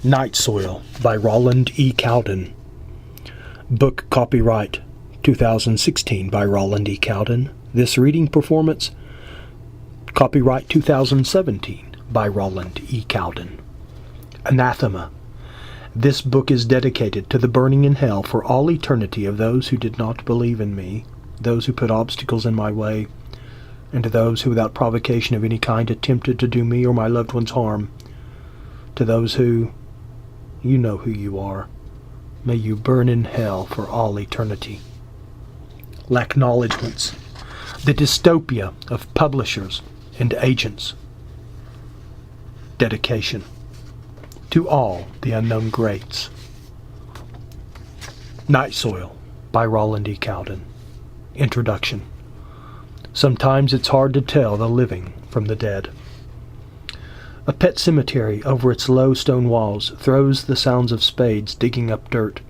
Night Soil by Roland E. Cowden. Book copyright 2016 by Roland E. Cowden. This reading performance copyright 2017 by Roland E. Cowden. Anathema. This book is dedicated to the burning in hell for all eternity of those who did not believe in me, those who put obstacles in my way, and to those who without provocation of any kind attempted to do me or my loved ones harm. To those who, you know who you are, may you burn in hell for all eternity. Lacknowledgements. The dystopia of publishers and agents. Dedication. To all the unknown greats. Night Soil by Roland E. Cowden. Introduction. Sometimes it's hard to tell the living from the dead. A pet cemetery over its low stone walls throws the sounds of spades digging up dirt.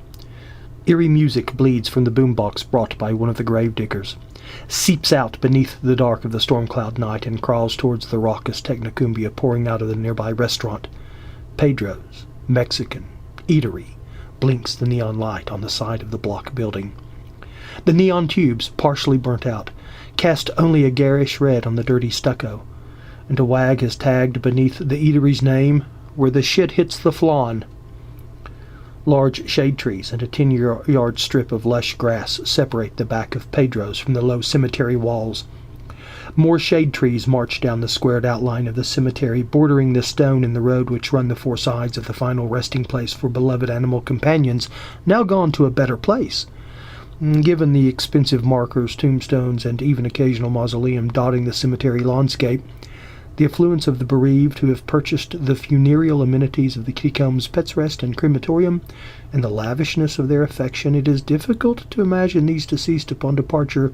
Eerie music bleeds from the boombox brought by one of the grave diggers, seeps out beneath the dark of the storm cloud night, and crawls towards the raucous technocumbia pouring out of the nearby restaurant. Pedro's Mexican Eatery blinks the neon light on the side of the block building. The neon tubes, partially burnt out, cast only a garish red on the dirty stucco, and a wag is tagged beneath the eatery's name, "Where the shit hits the flawn." Large shade trees and a 10-yard strip of lush grass separate the back of Pedro's from the low cemetery walls. More shade trees march down the squared outline of the cemetery, bordering the stone in the road which run the four sides of the final resting place for beloved animal companions, now gone to a better place. Given the expensive markers, tombstones, and even occasional mausoleum dotting the cemetery landscape, the affluence of the bereaved who have purchased the funereal amenities of the Kittycombs Pets Rest and Crematorium, and the lavishness of their affection, it is difficult to imagine these deceased upon departure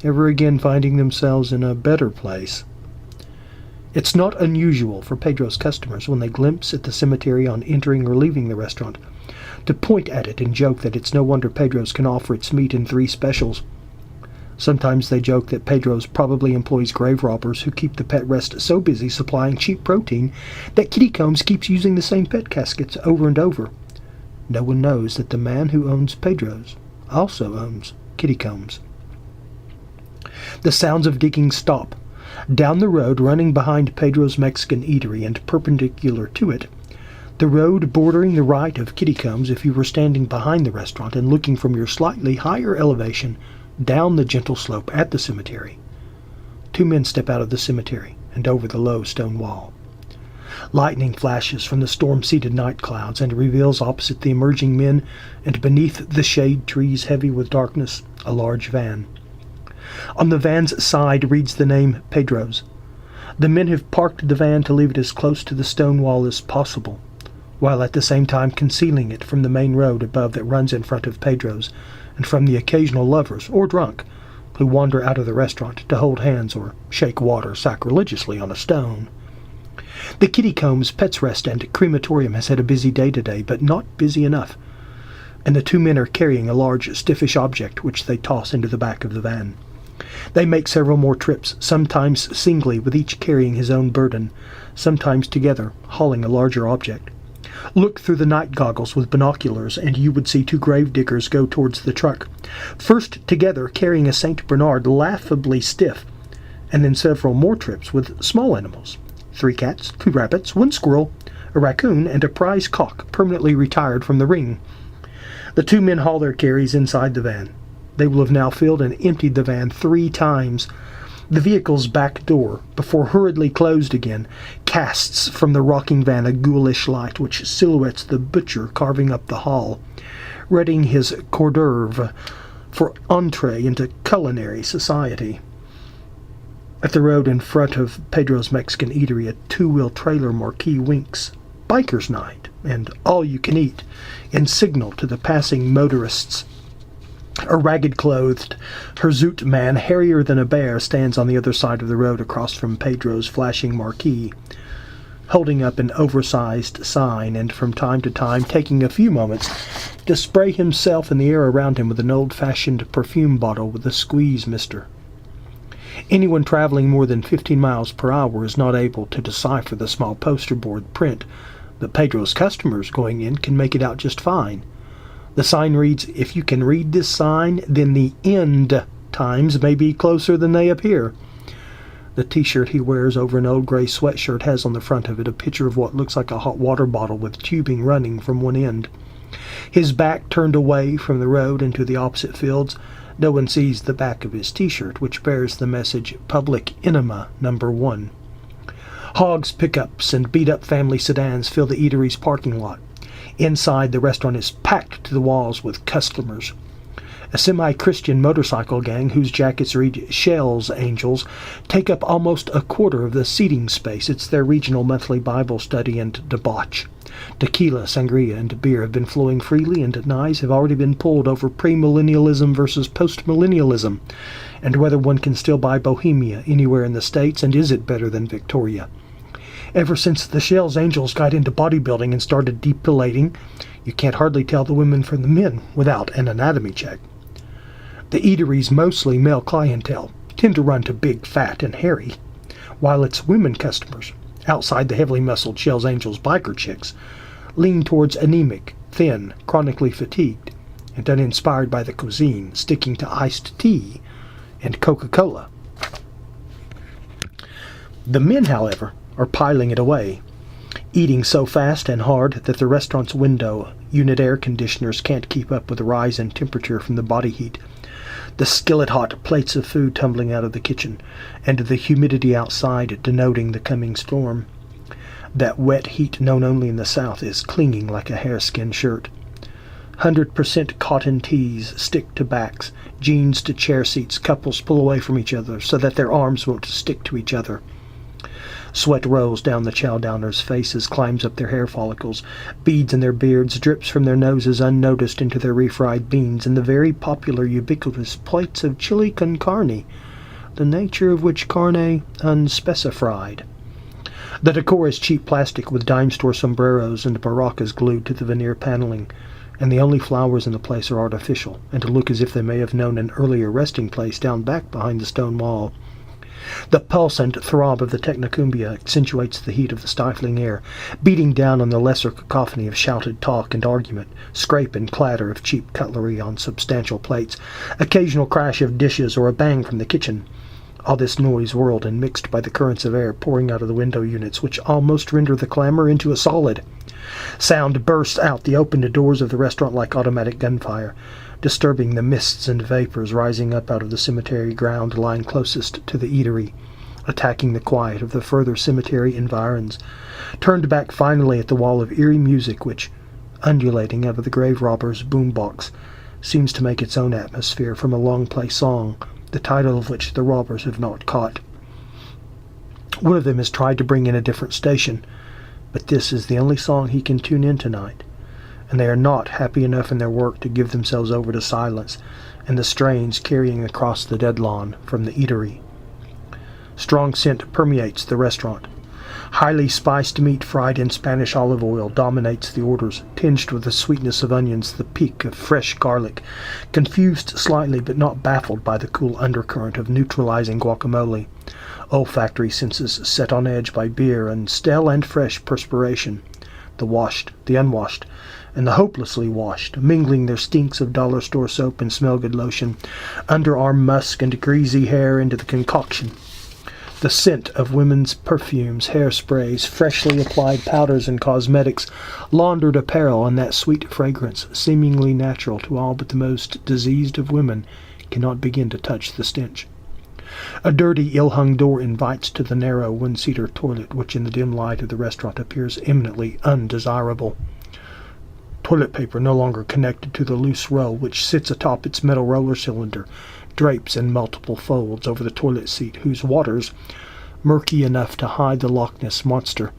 ever again finding themselves in a better place. It's not unusual for Pedro's customers, when they glimpse at the cemetery on entering or leaving the restaurant, to point at it and joke that it's no wonder Pedro's can offer its meat in 3 specials. Sometimes they joke that Pedro's probably employs grave robbers who keep the pet rest so busy supplying cheap protein that Kittycombs keeps using the same pet caskets over and over. No one knows that the man who owns Pedro's also owns Kittycombs. The sounds of digging stop. Down the road running behind Pedro's Mexican Eatery and perpendicular to it, the road bordering the right of Kittycombs if you were standing behind the restaurant and looking from your slightly higher elevation down the gentle slope at the cemetery. 2 men step out of the cemetery and over the low stone wall. Lightning flashes from the storm-seated night clouds and reveals opposite the emerging men, and beneath the shade trees heavy with darkness, a large van. On the van's side reads the name Pedro's. The men have parked the van to leave it as close to the stone wall as possible, while at the same time concealing it from the main road above that runs in front of Pedro's, and from the occasional lovers, or drunk, who wander out of the restaurant to hold hands or shake water sacrilegiously on a stone. The Kittycombs Pets Rest and Crematorium has had a busy day today, but not busy enough, and the 2 men are carrying a large, stiffish object which they toss into the back of the van. They make several more trips, sometimes singly, with each carrying his own burden, sometimes together, hauling a larger object. Look through the night goggles with binoculars, and you would see 2 grave diggers go towards the truck, first together carrying a St. Bernard laughably stiff, and then several more trips with small animals, 3 cats, 2 rabbits, 1 squirrel, a raccoon, and a prize cock permanently retired from the ring. The 2 men haul their carries inside the van. They will have now filled and emptied the van 3 times. The vehicle's back door, before hurriedly closed again, casts from the rocking van a ghoulish light which silhouettes the butcher carving up the hall, readying his hors d'oeuvre for entree into culinary society. At the road in front of Pedro's Mexican Eatery, a 2-wheel trailer marquee winks "Biker's Night" and "All you can eat" in signal to the passing motorists. A ragged-clothed hirsute man, hairier than a bear, stands on the other side of the road across from Pedro's flashing marquee, holding up an oversized sign, and from time to time taking a few moments to spray himself and the air around him with an old-fashioned perfume bottle with a squeeze mister. Anyone traveling more than 15 miles per hour is not able to decipher the small poster board print, but Pedro's customers going in can make it out just fine. The sign reads, "If you can read this sign, then the end times may be closer than they appear." The t-shirt he wears over an old gray sweatshirt has on the front of it a picture of what looks like a hot water bottle with tubing running from one end. His back turned away from the road into the opposite fields. No one sees the back of his t-shirt, which bears the message Public Enema Number 1. Hogs, pickups, and beat-up family sedans fill the eatery's parking lot. Inside, the restaurant is packed to the walls with customers. A semi-Christian motorcycle gang, whose jackets read Shell's Angels, take up almost a quarter of the seating space. It's their regional monthly Bible study and debauch. Tequila, sangria, and beer have been flowing freely, and knives have already been pulled over premillennialism versus postmillennialism, and whether one can still buy Bohemia anywhere in the States, and is it better than Victoria. Ever since the Shell's Angels got into bodybuilding and started depilating, you can't hardly tell the women from the men without an anatomy check. The eatery's mostly male clientele tend to run to big, fat, and hairy, while its women customers, outside the heavily muscled Shell's Angels biker chicks, lean towards anemic, thin, chronically fatigued, and uninspired by the cuisine, sticking to iced tea and Coca-Cola. The men, however, are piling it away, eating so fast and hard that the restaurant's window unit air conditioners can't keep up with the rise in temperature from the body heat. The skillet-hot plates of food tumbling out of the kitchen, and the humidity outside denoting the coming storm. That wet heat known only in the South is clinging like a hareskin shirt. 100% cotton tees stick to backs, jeans to chair seats. Couples pull away from each other so that their arms won't stick to each other. Sweat rolls down the chow-downers' faces, climbs up their hair follicles. Beads in their beards drips from their noses unnoticed into their refried beans and the very popular ubiquitous plates of chili con carne, the nature of which carne unspecified. The decor is cheap plastic with dime store sombreros and maracas glued to the veneer paneling, and the only flowers in the place are artificial and look as if they may have known an earlier resting place down back behind the stone wall. The pulse and throb of the technocumbia accentuates the heat of the stifling air, beating down on the lesser cacophony of shouted talk and argument, scrape and clatter of cheap cutlery on substantial plates, occasional crash of dishes or a bang from the kitchen. All this noise whirled and mixed by the currents of air pouring out of the window units, which almost render the clamor into a solid. Sound bursts out the opened doors of the restaurant like automatic gunfire, disturbing the mists and vapors rising up out of the cemetery ground lying closest to the eatery, attacking the quiet of the further cemetery environs, turned back finally at the wall of eerie music which, undulating out of the grave robber's boombox, seems to make its own atmosphere from a long-play song, the title of which the robbers have not caught. One of them has tried to bring in a different station, but this is the only song he can tune in tonight, and they are not happy enough in their work to give themselves over to silence and the strains carrying across the dead lawn from the eatery. Strong scent permeates the restaurant. Highly spiced meat fried in Spanish olive oil dominates the orders, tinged with the sweetness of onions, the pique of fresh garlic, confused slightly but not baffled by the cool undercurrent of neutralizing guacamole. Olfactory senses set on edge by beer and stale and fresh perspiration. The washed, the unwashed, and the hopelessly washed, mingling their stinks of dollar store soap and smell-good lotion, underarm musk and greasy hair into the concoction. The scent of women's perfumes, hairsprays, freshly applied powders and cosmetics, laundered apparel, and that sweet fragrance, seemingly natural to all but the most diseased of women, cannot begin to touch the stench. A dirty, ill-hung door invites to the narrow one-seater toilet, which in the dim light of the restaurant appears eminently undesirable. Toilet paper, no longer connected to the loose roll which sits atop its metal roller cylinder, drapes in multiple folds over the toilet seat, whose waters, murky enough to hide the Loch Ness monster,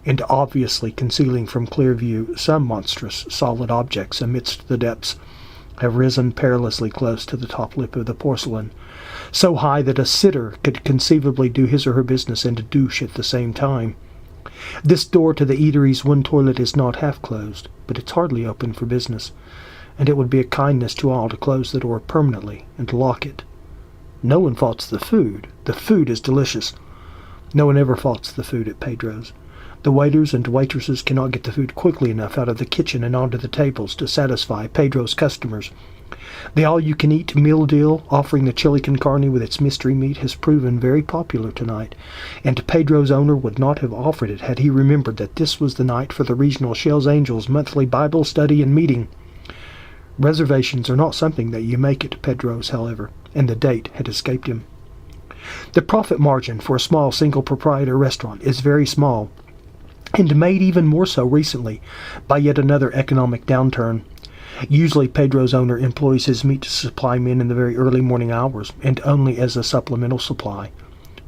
and obviously concealing from clear view some monstrous solid objects amidst the depths, have risen perilously close to the top lip of the porcelain, so high that a sitter could conceivably do his or her business and douche at the same time. This door to the eatery's one toilet is not half closed, but it's hardly open for business, and it would be a kindness to all to close the door permanently and lock it. No one faults the food. The food is delicious. No one ever faults the food at Pedro's. The waiters and waitresses cannot get the food quickly enough out of the kitchen and onto the tables to satisfy Pedro's customers. The all-you-can-eat meal deal offering the chili con carne with its mystery meat has proven very popular tonight, and Pedro's owner would not have offered it had he remembered that this was the night for the Regional Shells Angels monthly Bible study and meeting. Reservations are not something that you make at Pedro's, however, and the date had escaped him. The profit margin for a small single-proprietor restaurant is very small, and made even more so recently by yet another economic downturn. Usually Pedro's owner employs his meat supply men in the very early morning hours, and only as a supplemental supply.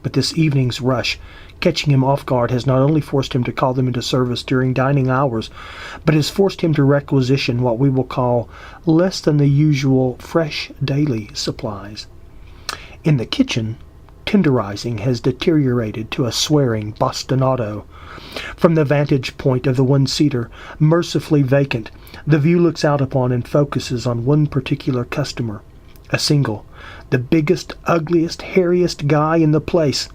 But this evening's rush, catching him off guard, has not only forced him to call them into service during dining hours, but has forced him to requisition what we will call less than the usual fresh daily supplies. In the kitchen, tenderizing has deteriorated to a swearing bastonado. From the vantage point of the one-seater, mercifully vacant, the view looks out upon and focuses on one particular customer, a single, the biggest, ugliest, hairiest guy in the place.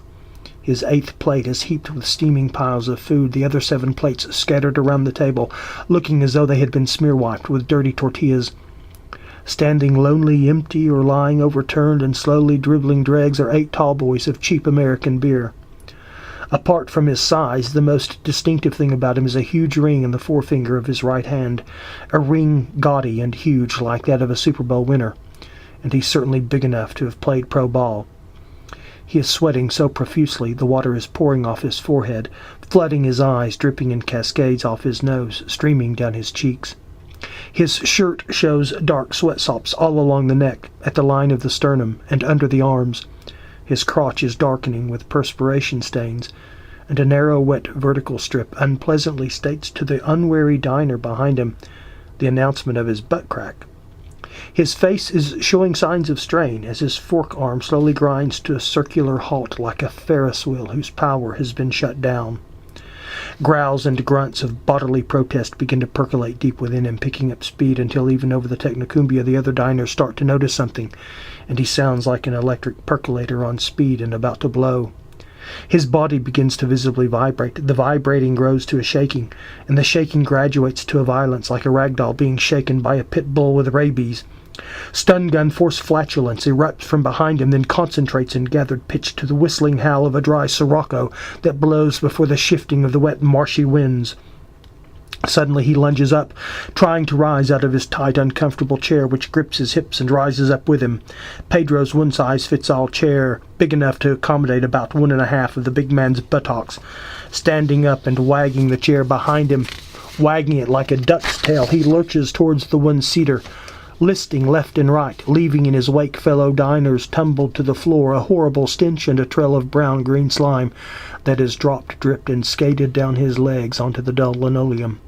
His 8th plate is heaped with steaming piles of food, the other 7 plates scattered around the table, looking as though they had been smear-wiped with dirty tortillas. Standing lonely, empty, or lying overturned and slowly dribbling dregs are 8 tall boys of cheap American beer. Apart from his size, the most distinctive thing about him is a huge ring in the forefinger of his right hand, a ring gaudy and huge like that of a Super Bowl winner, and he's certainly big enough to have played pro ball. He is sweating so profusely the water is pouring off his forehead, flooding his eyes, dripping in cascades off his nose, streaming down his cheeks. His shirt shows dark sweat sops all along the neck, at the line of the sternum, and under the arms. His crotch is darkening with perspiration stains, and a narrow, wet vertical strip unpleasantly states to the unwary diner behind him the announcement of his butt crack. His face is showing signs of strain as his fork arm slowly grinds to a circular halt like a Ferris wheel whose power has been shut down. Growls and grunts of bodily protest begin to percolate deep within him, picking up speed until even over the technocumbia the other diners start to notice something, and he sounds like an electric percolator on speed and about to blow. His body begins to visibly vibrate. The vibrating grows to a shaking, and the shaking graduates to a violence like a rag doll being shaken by a pit bull with rabies. Stun gun force flatulence erupts from behind him, then concentrates in gathered pitch to the whistling howl of a dry sirocco that blows before the shifting of the wet, marshy winds. Suddenly he lunges up, trying to rise out of his tight, uncomfortable chair, which grips his hips and rises up with him. Pedro's one-size-fits-all chair, big enough to accommodate about 1.5 of the big man's buttocks. Standing up and wagging the chair behind him, wagging it like a duck's tail, he lurches towards the one-seater, listing left and right, leaving in his wake fellow diners tumbled to the floor, a horrible stench and a trail of brown-green slime that has dropped, dripped, and skated down his legs onto the dull linoleum.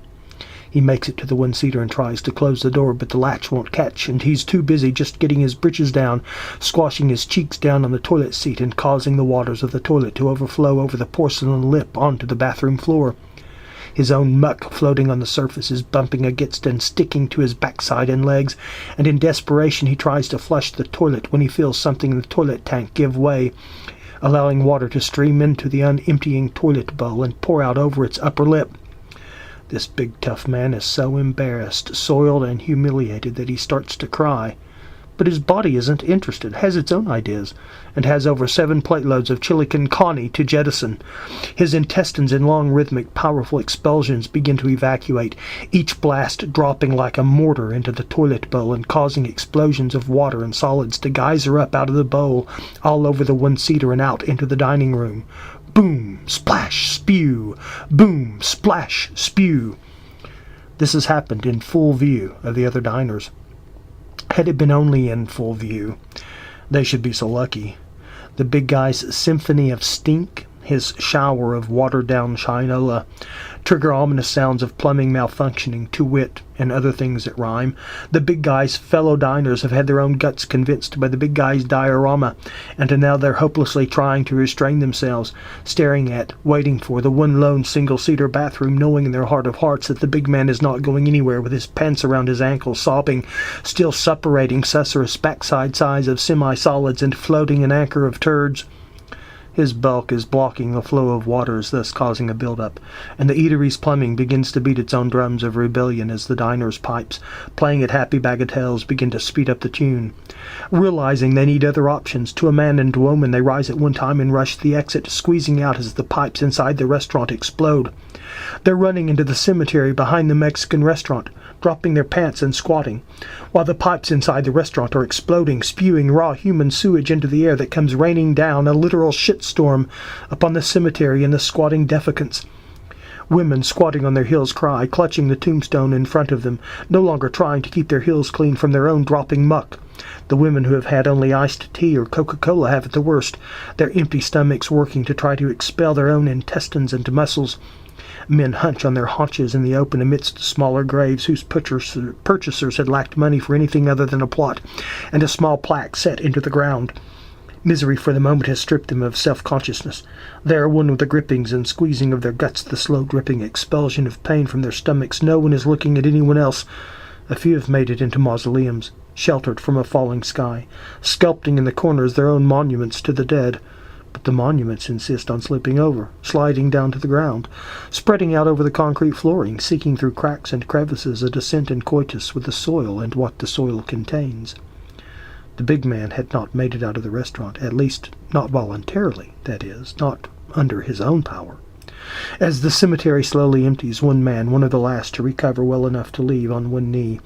He makes it to the one-seater and tries to close the door, but the latch won't catch, and he's too busy just getting his britches down, squashing his cheeks down on the toilet seat and causing the waters of the toilet to overflow over the porcelain lip onto the bathroom floor. His own muck floating on the surface is bumping against and sticking to his backside and legs, and in desperation he tries to flush the toilet when he feels something in the toilet tank give way, allowing water to stream into the unemptying toilet bowl and pour out over its upper lip. This big tough man is so embarrassed, soiled, and humiliated that he starts to cry. But his body isn't interested, has its own ideas, and has over 7 plate loads of chili con carne to jettison. His intestines in long, rhythmic, powerful expulsions begin to evacuate, each blast dropping like a mortar into the toilet bowl and causing explosions of water and solids to geyser up out of the bowl, all over the one-seater and out into the dining room. Boom, splash, spew. Boom, splash, spew. This has happened in full view of the other diners. Had it been only in full view, they should be so lucky. The big guy's symphony of stink, his shower of watered-down shinola, trigger ominous sounds of plumbing malfunctioning, to wit, and other things that rhyme. The big guy's fellow diners have had their own guts convinced by the big guy's diorama, and now they're hopelessly trying to restrain themselves, staring at, waiting for, the one lone single-seater bathroom, knowing in their heart of hearts that the big man is not going anywhere, with his pants around his ankles, sobbing, still suppurating susurrus backside size of semi-solids and floating an anchor of turds. His bulk is blocking the flow of waters, thus causing a build-up, and the eatery's plumbing begins to beat its own drums of rebellion as the diner's pipes, playing at happy bagatelles, begin to speed up the tune. Realizing they need other options, to a man and a woman they rise at one time and rush the exit, squeezing out as the pipes inside the restaurant explode. They're running into the cemetery behind the Mexican restaurant, dropping their pants and squatting, while the pipes inside the restaurant are exploding, spewing raw human sewage into the air that comes raining down, a literal shitstorm upon the cemetery and the squatting defecants. Women squatting on their heels cry, clutching the tombstone in front of them, no longer trying to keep their heels clean from their own dropping muck. The women who have had only iced tea or Coca-Cola have it the worst, their empty stomachs working to try to expel their own intestines and muscles. Men hunch on their haunches in the open amidst smaller graves whose purchasers had lacked money for anything other than a plot, and a small plaque set into the ground. Misery for the moment has stripped them of self-consciousness. They are one with the grippings and squeezing of their guts, the slow dripping expulsion of pain from their stomachs. No one is looking at anyone else. A few have made it into mausoleums, sheltered from a falling sky, sculpting in the corners their own monuments to the dead. But the monuments insist on slipping over, sliding down to the ground, spreading out over the concrete flooring, seeking through cracks and crevices a descent in coitus with the soil and what the soil contains. The big man had not made it out of the restaurant, at least not voluntarily, that is, not under his own power. As the cemetery slowly empties, one man, one of the last to recover well enough to leave, on one knee,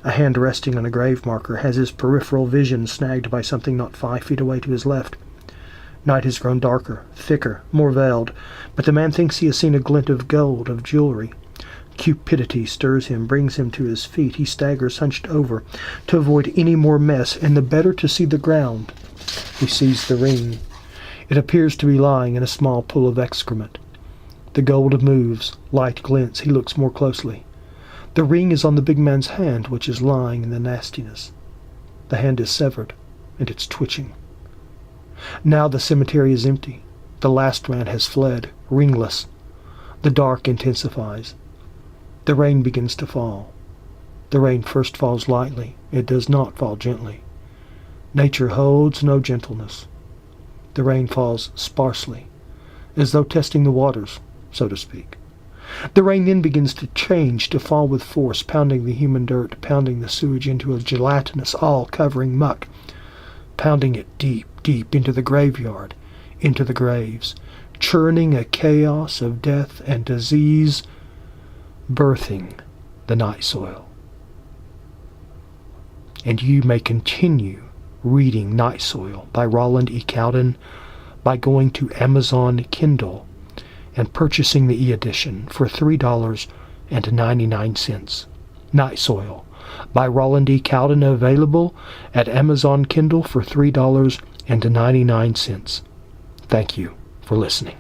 a hand resting on a grave marker, has his peripheral vision snagged by something not 5 feet away to his left. Night has grown darker, thicker, more veiled, but the man thinks he has seen a glint of gold, of jewelry. Cupidity stirs him, brings him to his feet. He staggers hunched over to avoid any more mess, and the better to see the ground, he sees the ring. It appears to be lying in a small pool of excrement. The gold moves, light glints. He looks more closely. The ring is on the big man's hand, which is lying in the nastiness. The hand is severed, and it's twitching. Now the cemetery is empty. The last man has fled, ringless. The dark intensifies. The rain begins to fall. The rain first falls lightly. It does not fall gently. Nature holds no gentleness. The rain falls sparsely, as though testing the waters, so to speak. The rain then begins to change, to fall with force, pounding the human dirt, pounding the sewage into a gelatinous, all-covering muck, pounding it deep, deep into the graveyard, into the graves, churning a chaos of death and disease, birthing the night soil. And you may continue reading Night Soil by Roland E. Cowden by going to Amazon Kindle and purchasing the e-edition for $3.99. Night Soil by Roland E. Cowden, available at Amazon Kindle for $3.99. Thank you for listening.